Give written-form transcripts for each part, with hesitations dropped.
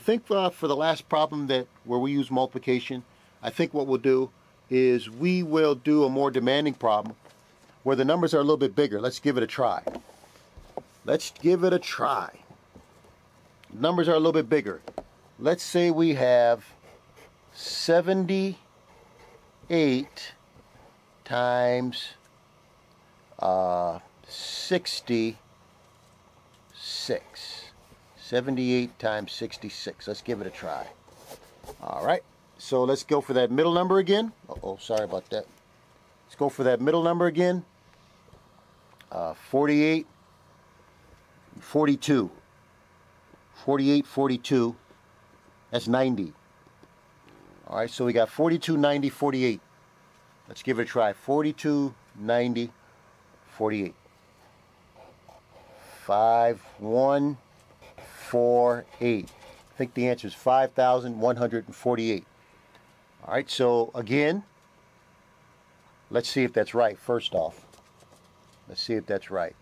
think for the last problem where we use multiplication, I think what we'll do is we will do a more demanding problem where the numbers are a little bit bigger. Let's give it a try. Let's give it a try. Numbers are a little bit bigger. Let's say we have 78 times 66. 78 times 66. Let's give it a try. All right. So let's go for that middle number again. Uh-oh, sorry about that. Let's go for that middle number again. 48, 42. 48, 42. That's 90. All right, so we got 42, 90, 48. Let's give it a try. 42, 90, 48. 5, 1, 4, 8. I think the answer is 5,148. All right, so again, let's see if that's right first off. Let's see if that's right.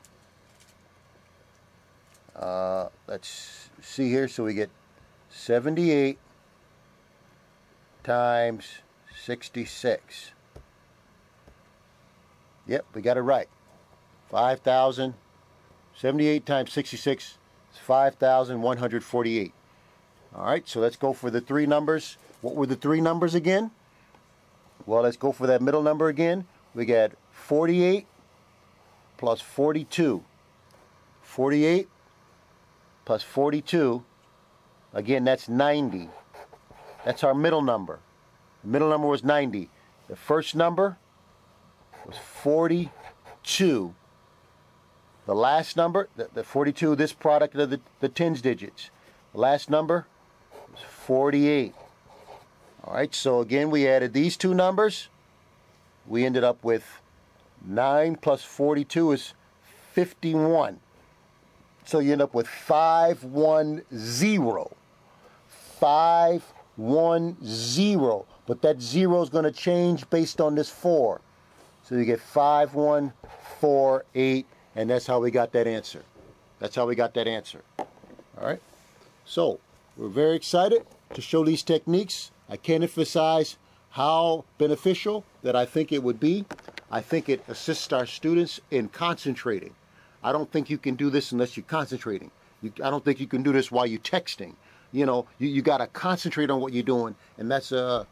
Let's see here. So we get 78 times 66. Yep, we got it right. 5,000. 78 times 66 is 5,148. All right, so let's go for the three numbers. What were the three numbers again? Well, let's go for that middle number again. We got 48 plus 42. 48 plus 42. Again, that's 90. That's our middle number. The middle number was 90. The first number was 42. The last number, the 42, this product of the tens digits. The last number was 48. All right, so again, we added these two numbers. We ended up with 9 plus 42 is 51. So you end up with 510. 510. But that 0 is going to change based on this 4. So you get 5148. And that's how we got that answer. That's how we got that answer. All right. So we're very excited to show these techniques. I can't emphasize how beneficial that I think it would be. I think it assists our students in concentrating. I don't think you can do this unless you're concentrating. I don't think you can do this while you're texting. You know, you got to concentrate on what you're doing, and that's a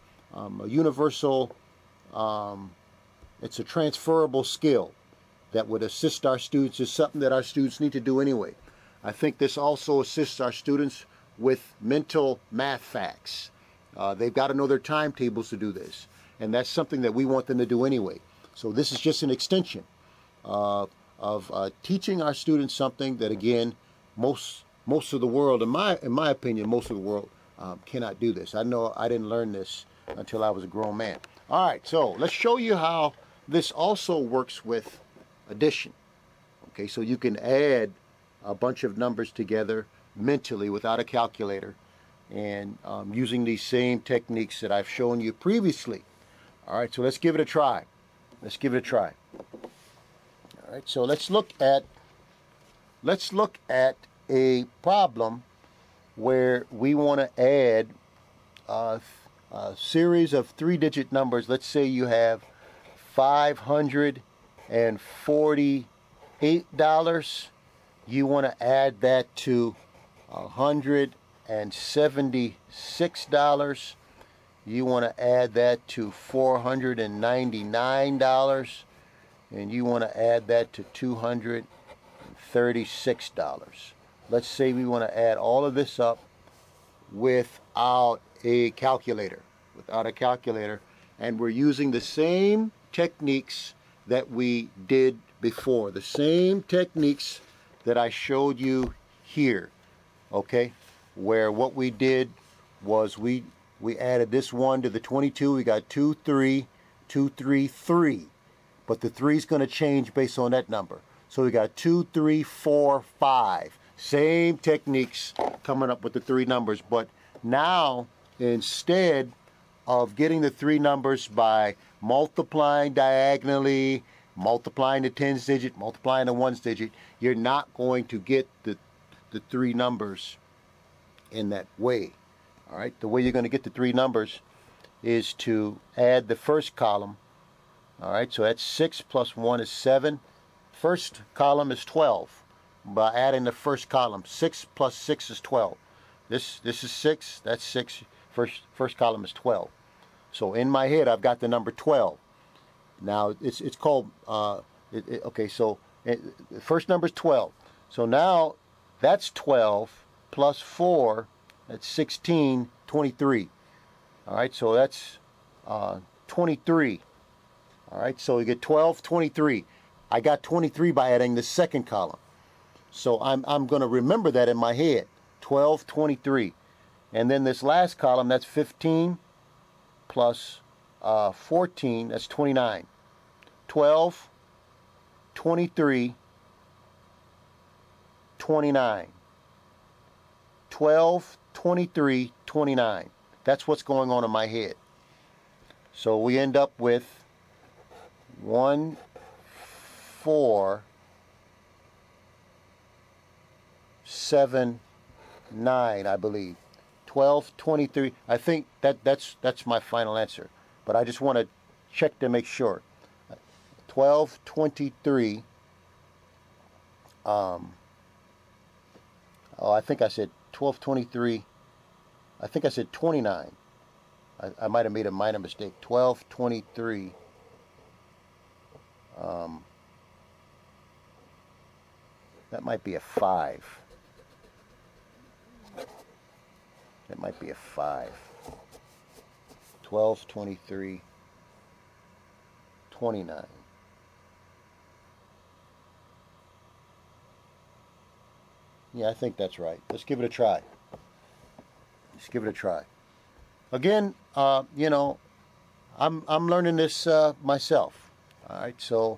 universal. It's a transferable skill that would assist our students. Is something that our students need to do anyway. I think this also assists our students with mental math facts. They've got to know their timetables to do this, and that's something that we want them to do anyway. So this is just an extension of teaching our students something that, again, most of the world, in my opinion, most of the world cannot do this. I know I didn't learn this until I was a grown man. All right, so let's show you how this also works with addition. Okay, so you can add a bunch of numbers together mentally without a calculator, and using these same techniques that I've shown you previously. All right, so let's give it a try. Let's give it a try. All right, so let's look at a problem where we want to add a series of three-digit numbers. Let's say you have $548. You want to add that to $176. You want to add that to $499, and you want to add that to $236. Let's say we want to add all of this up without a calculator. And we're using the same techniques that we did before, the same techniques that I showed you here, okay, where what we did was we added this 1 to the 22. We got 2, 3, 2, 3, 3, but the 3 is going to change based on that number. So we got 2, 3, 4, 5. Same techniques coming up with the three numbers, but now instead of getting the three numbers by multiplying diagonally, multiplying the tens digit, multiplying the ones digit, you're not going to get the three numbers in that way. All right, the way you're going to get the three numbers is to add the first column. All right, so that's 6 plus 1 is 7. First column is 12. By adding the first column, 6 plus 6 is 12. This is 6, that's 6. First column is 12. So in my head, I've got the number 12. Now it's called okay. So the first number is 12. So now that's 12 plus 4. That's 16, 23. All right. So that's 23. All right. So you get 12, 23. I got 23 by adding the second column. So I'm going to remember that in my head. 12, 23. And then this last column, that's 15 plus 14, that's 29. 12, 23, 29. 12, 23, 29. That's what's going on in my head. So we end up with 1, 4, 7, 9, I believe. 12, 23. I think that's my final answer. But I just want to check to make sure. 12, 23. Oh, I think I said 12, 23. I think I said 29. I might have made a minor mistake. 12, 23. That might be a 5. That might be a 5. 12, 23, 29. Yeah, I think that's right. Let's give it a try. Let's give it a try. Again, you know, I'm learning this myself. All right, so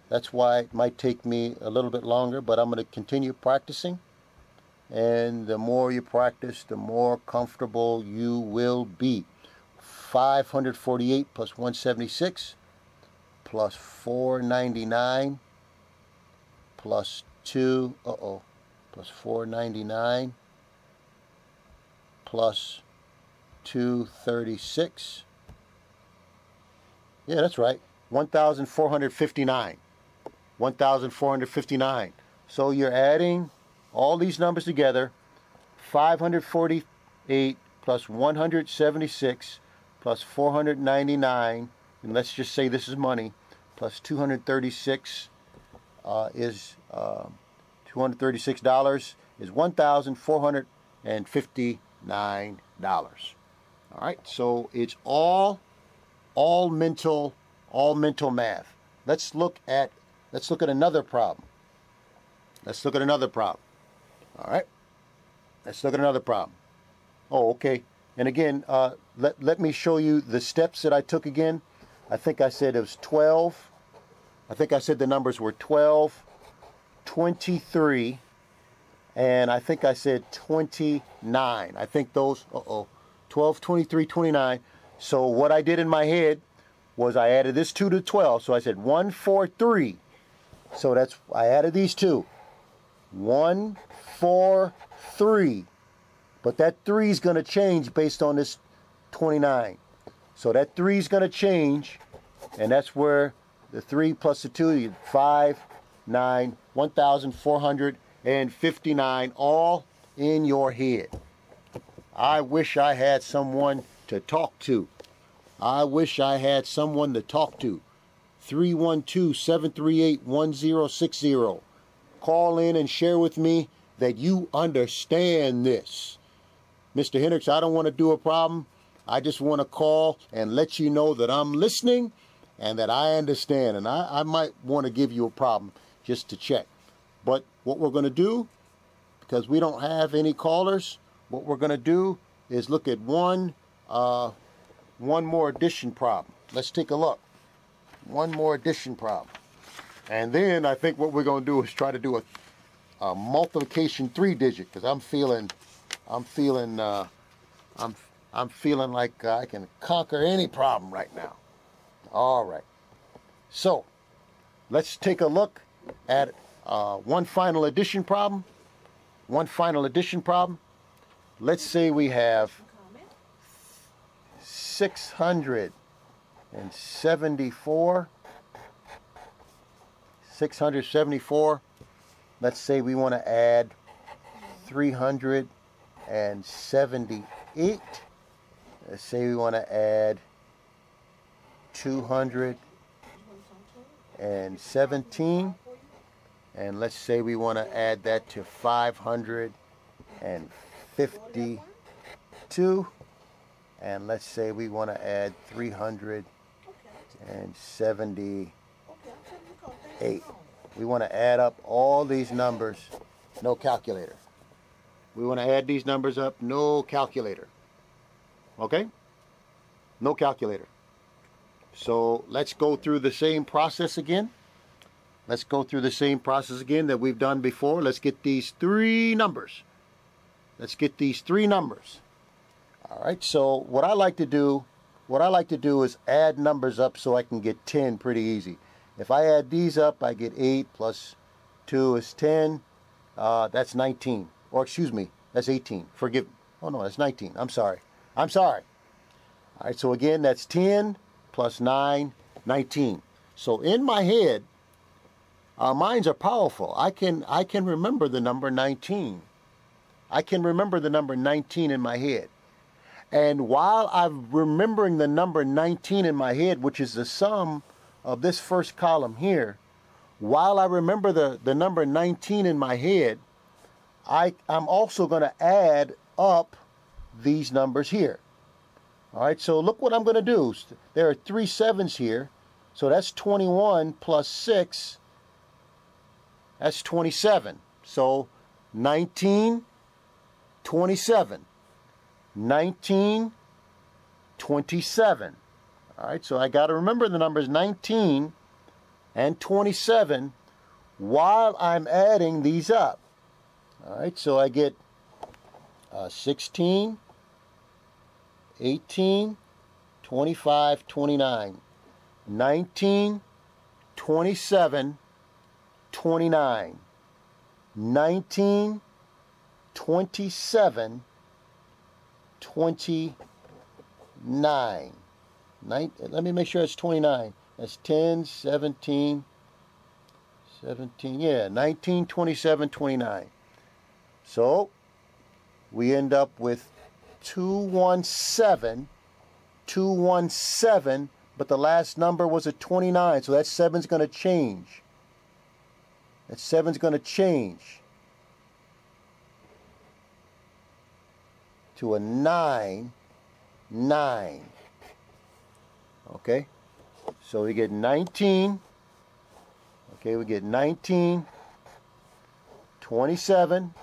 that's why it might take me a little bit longer, but I'm going to continue practicing. And the more you practice, the more comfortable you will be. 548 plus 176 plus 499 plus 2, plus 499 plus 236. Yeah, that's right. 1,459. 1,459. So you're adding all these numbers together. 548 plus 176 plus 499, and let's just say this is money, plus 236 is $236 is $1,459. All right, so it's all mental math. Let's look at another problem. Let's look at another problem. All right, let's look at another problem. Oh, okay. And again, let me show you the steps that I took again. I think I said it was 12. I think I said the numbers were 12, 23, and I think I said 29. I think those, 12, 23, 29. So what I did in my head was I added this 2 to 12. So I said 1, 4, 3. So that's, I added these two. 1, 4, 3. But that 3 is going to change based on this 29. So that 3 is going to change, and that's where the 3 plus the 2, 5, 9, 1,459, all in your head. I wish I had someone to talk to. I wish I had someone to talk to. 312-738-1060. Call in and share with me that you understand this. Mr. Hendricks, I don't want to do a problem. I just want to call and let you know that I'm listening and that I understand. And I might want to give you a problem just to check. But what we're going to do, because we don't have any callers, what we're going to do is look at one more addition problem. Let's take a look. One more addition problem. And then I think what we're going to do is try to do a multiplication 3-digit, because I'm feeling like I can conquer any problem right now. All right. So let's take a look at one final addition problem. One final addition problem. Let's say we have 674. 674. Let's say we want to add 378. Let's say we want to add 217. And let's say we want to add that to 552. And let's say we want to add 378. We want to add up all these numbers. No calculator. We want to add these numbers up. No calculator. Okay? No calculator. So let's go through the same process again. Let's go through the same process again that we've done before. Let's get these three numbers. Let's get these three numbers. All right, so what I like to do is add numbers up so I can get 10 pretty easy. If I add these up, I get 8 plus 2 is 10. That's 19. Or excuse me, that's 18. Forgive me. Oh no, that's 19. I'm sorry. I'm sorry. All right, so again, that's 10 plus 9, 19. So in my head, our minds are powerful. I can remember the number 19. I can remember the number 19 in my head. And while I'm remembering the number 19 in my head, which is the sum of this first column here, while I remember the number 19 in my head, I'm also going to add up these numbers here. All right, so look what I'm going to do. There are 3 sevens here, so that's 21 plus 6, that's 27. So 19, 27. 19, 27. All right, so I got to remember the numbers 19 and 27 while I'm adding these up. All right, so I get 16, 18, 25, 29, 19, 27, 29, 19, 27, 29. Let me make sure it's 29. That's 10, 17, yeah, 19, 27, 29. So we end up with 217, 217, but the last number was a 29, so that 7's going to change. That 7's going to change to a 9, 9. Okay, so we get 19. Okay, we get 19, 27,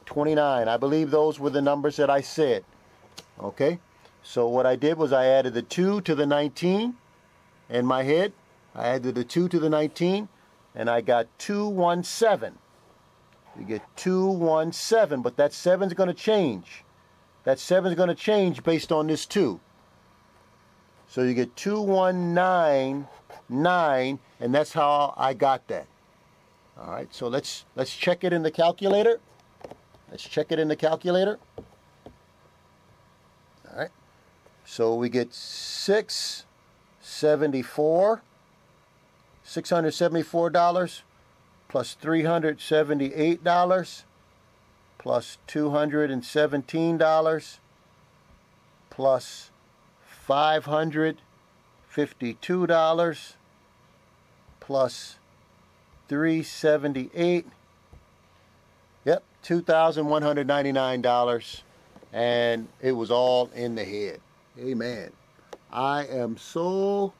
29. I believe those were the numbers that I said. Okay, so what I did was I added the 2 to the 19 in my head. I added the 2 to the 19, and I got 217. You get 217, but that 7's going to change. That 7's going to change based on this 2. So you get 2199, and that's how I got that. All right, so let's check it in the calculator. Let's check it in the calculator. All right, so we get $674 plus $378 plus $217 plus $552 plus $378. Yep, $2,199, and it was all in the head. Amen. I am so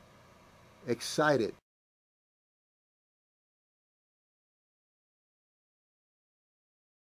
excited